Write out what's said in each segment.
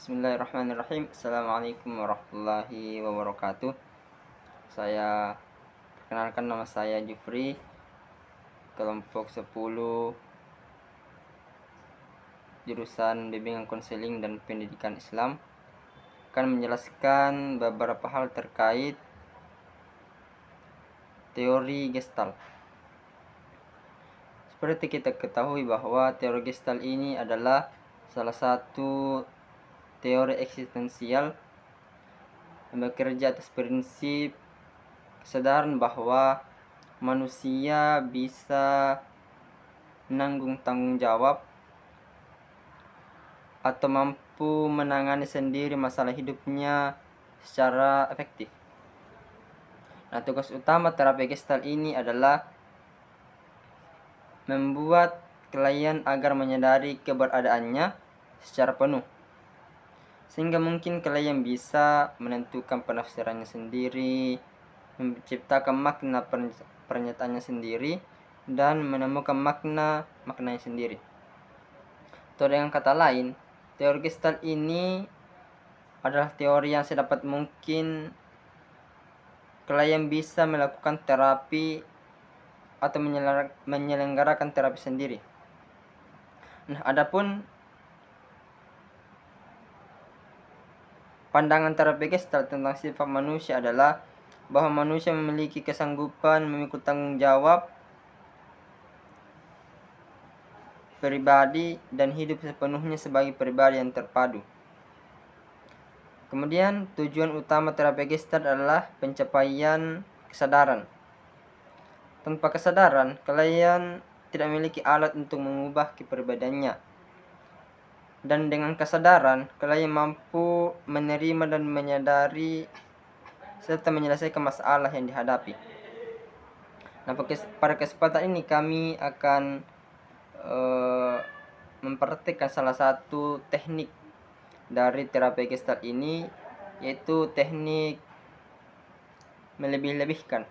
Bismillahirrahmanirrahim. Assalamualaikum warahmatullahi wabarakatuh. Saya perkenalkan, nama saya Jufri, kelompok 10, jurusan Bimbingan Konseling dan Pendidikan Islam, akan menjelaskan beberapa hal terkait teori Gestalt. Seperti kita ketahui bahwa teori Gestalt ini adalah salah satu teori eksistensial yang bekerja atas prinsip kesadaran bahwa manusia bisa menanggung tanggung jawab atau mampu menangani sendiri masalah hidupnya secara efektif. Nah, tugas utama terapi Gestalt ini adalah membuat klien agar menyadari keberadaannya secara penuh, sehingga mungkin klien bisa menentukan penafsirannya sendiri, menciptakan makna pernyataannya sendiri, dan menemukan maknanya sendiri. Atau dengan kata lain, teori Gestalt ini adalah teori yang sedapat mungkin klien bisa melakukan terapi atau menyelenggarakan terapi sendiri. Nah, adapun pandangan terapi Gestalt tentang sifat manusia adalah bahwa manusia memiliki kesanggupan memikul tanggung jawab pribadi dan hidup sepenuhnya sebagai pribadi yang terpadu. Kemudian tujuan utama terapi Gestalt adalah pencapaian kesadaran. Tanpa kesadaran, klien tidak memiliki alat untuk mengubah kepribadiannya. Dan dengan kesadaran, klien mampu menerima dan menyadari serta menyelesaikan masalah yang dihadapi. Nah, pada kesempatan ini kami akan mempraktikkan salah satu teknik dari terapi Gestalt ini, yaitu teknik melebih-lebihkan.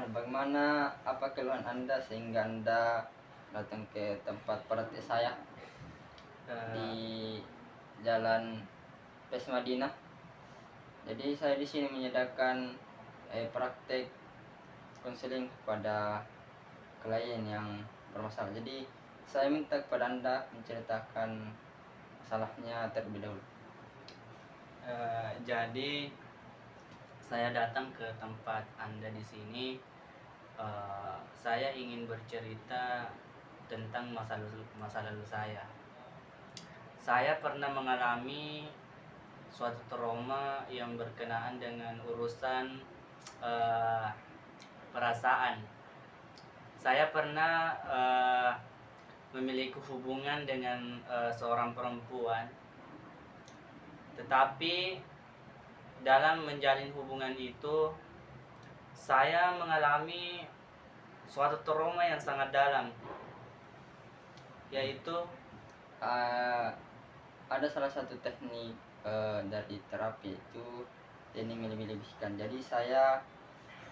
Bagaimana apa keluhan Anda sehingga Anda datang ke tempat praktik saya di Jalan Pes Madinah? Jadi saya di sini menyediakan praktek konseling kepada klien yang bermasalah. Jadi saya minta kepada Anda menceritakan masalahnya terlebih dahulu. Jadi saya datang ke tempat Anda di sini. Saya ingin bercerita tentang masa lalu saya. Saya pernah mengalami suatu trauma yang berkenaan dengan urusan perasaan. Saya pernah memiliki hubungan dengan seorang perempuan, tetapi dalam menjalin hubungan itu saya mengalami suatu trauma yang sangat dalam, yaitu ada salah satu teknik dari terapi itu teknik melebih-lebihkan. Jadi saya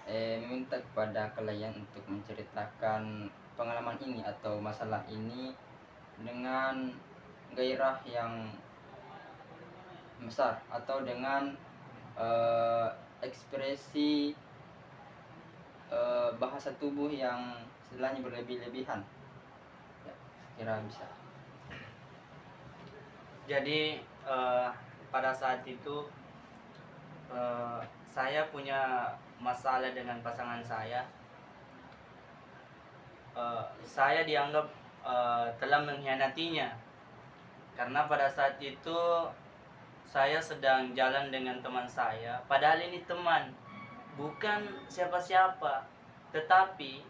meminta kepada klien untuk menceritakan pengalaman ini atau masalah ini dengan gairah yang besar atau dengan ekspresi bahasa tubuh yang istilahnya berlebih-lebihan. Ya, kira bisa. Jadi pada saat itu saya punya masalah dengan pasangan saya. Saya dianggap telah mengkhianatinya, karena pada saat itu saya sedang jalan dengan teman saya. Padahal ini teman, bukan siapa-siapa, tetapi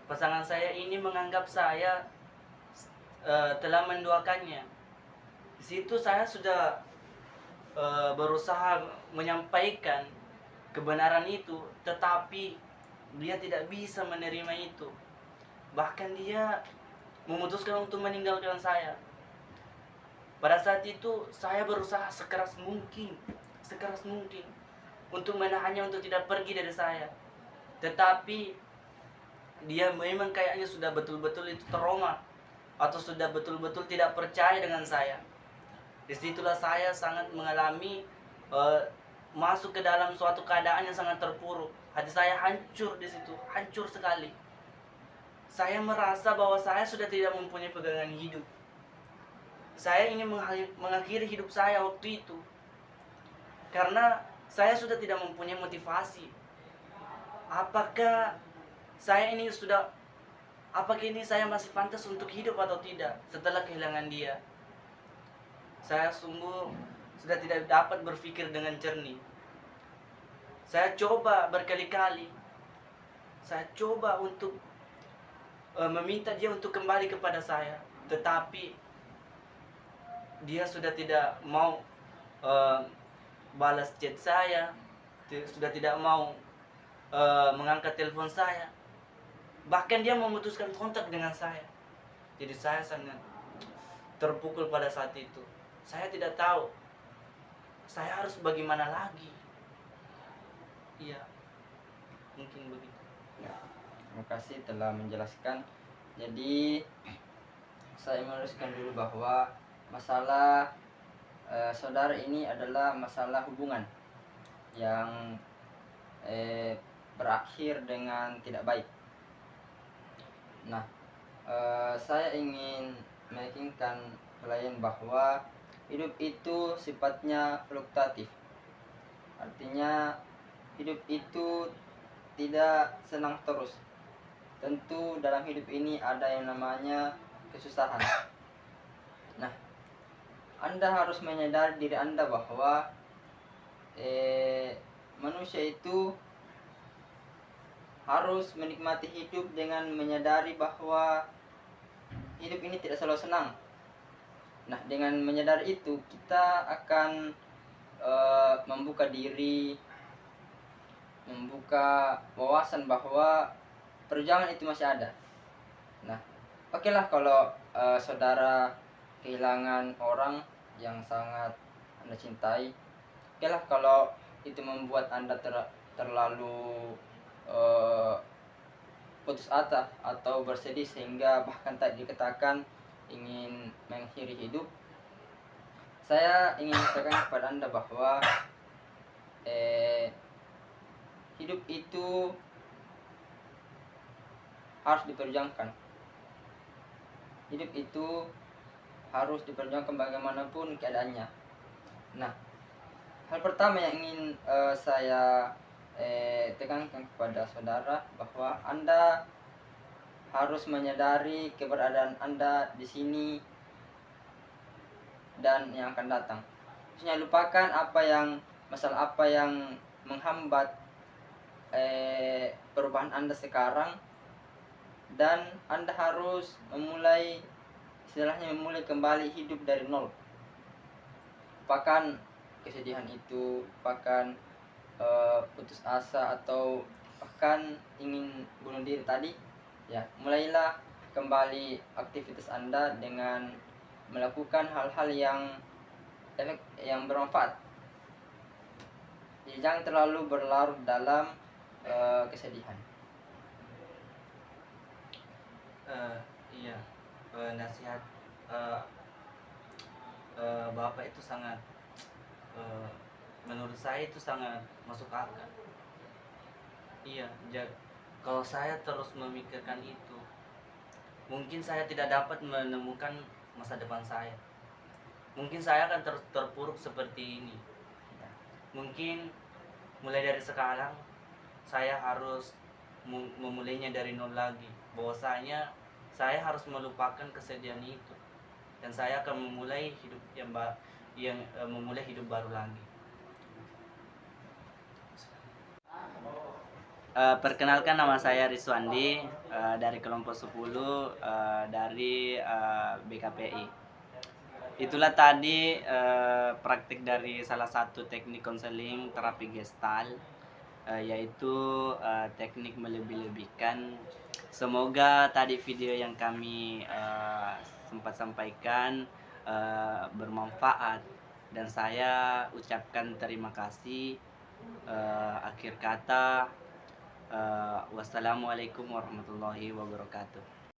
pasangan saya ini menganggap saya telah menduakannya. Di situ saya sudah berusaha menyampaikan kebenaran itu, tetapi dia tidak bisa menerima itu. Bahkan dia memutuskan untuk meninggalkan saya. Pada saat itu saya berusaha sekeras mungkin untuk menahannya untuk tidak pergi dari saya. Tetapi dia memang kayaknya sudah betul-betul itu trauma. atau sudah betul-betul tidak percaya dengan saya. Disitulah saya sangat mengalami eh, masuk ke dalam suatu keadaan yang sangat terpuruk. Hati saya hancur di situ, hancur sekali. Saya merasa bahwa saya sudah tidak mempunyai pegangan hidup. Saya ingin mengakhiri hidup saya waktu itu karena saya sudah tidak mempunyai motivasi. Apakah saya ini sudah apakah ini saya masih pantas untuk hidup atau tidak setelah kehilangan dia? Saya sungguh sudah tidak dapat berpikir dengan jernih. Saya coba berkali-kali. Saya coba untuk meminta dia untuk kembali kepada saya, tetapi dia sudah tidak mau balas chat saya, sudah tidak mau mengangkat telepon saya, bahkan dia memutuskan kontak dengan saya. Jadi saya sangat terpukul pada saat itu. Saya tidak tahu saya harus bagaimana lagi. Iya, mungkin begitu. Ya, terima kasih telah menjelaskan. Jadi saya meluruskan dulu bahwa masalah saudara ini adalah masalah hubungan yang berakhir dengan tidak baik. Nah, saya ingin meyakinkan klien bahwa hidup itu sifatnya fluktuatif. Artinya hidup itu tidak senang terus. Tentu dalam hidup ini ada yang namanya kesusahan. Nah, Anda harus menyadari diri Anda bahwa manusia itu harus menikmati hidup dengan menyadari bahwa hidup ini tidak selalu senang. Nah, dengan menyadari itu kita akan membuka diri, membuka wawasan bahwa perjuangan itu masih ada. Nah, okelah kalau saudara kehilangan orang yang sangat Anda cintai. Okelah kalau itu membuat Anda terlalu putus asa atau bersedih sehingga bahkan tak dikatakan ingin mengakhiri hidup. Saya ingin katakan kepada Anda bahwa hidup itu harus diperjuangkan. Hidup itu harus diperjuangkan bagaimanapun keadaannya. Nah, hal pertama yang ingin saya tekankan kepada saudara bahwa Anda harus menyadari keberadaan Anda di sini dan yang akan datang. Maksudnya lupakan masalah apa yang menghambat perubahan Anda sekarang, dan Anda harus memulai kembali hidup dari nol. Lupakan kesedihan itu, lupakan putus asa atau bahkan ingin bunuh diri tadi. Ya, mulailah kembali aktivitas Anda dengan melakukan hal-hal yang bermanfaat. Jadi jangan terlalu berlarut dalam kesedihan. Iya, nasihat Bapak itu sangat menurut saya itu sangat masuk akal. Iya, kalau saya terus memikirkan itu, mungkin saya tidak dapat menemukan masa depan saya. Mungkin saya akan terus terpuruk seperti ini. Mungkin mulai dari sekarang saya harus memulainya dari nol lagi. Bahwasanya saya harus melupakan kesedihan itu dan saya akan memulai hidup memulai hidup baru lagi. Perkenalkan, nama saya Rizwandi dari kelompok 10 dari BKPI. Itulah tadi praktik dari salah satu teknik konseling terapi Gestalt, yaitu teknik melebih-lebihkan. Semoga tadi video yang kami sempat sampaikan bermanfaat, dan saya ucapkan terima kasih. Akhir kata, wassalamualaikum warahmatullahi wabarakatuh.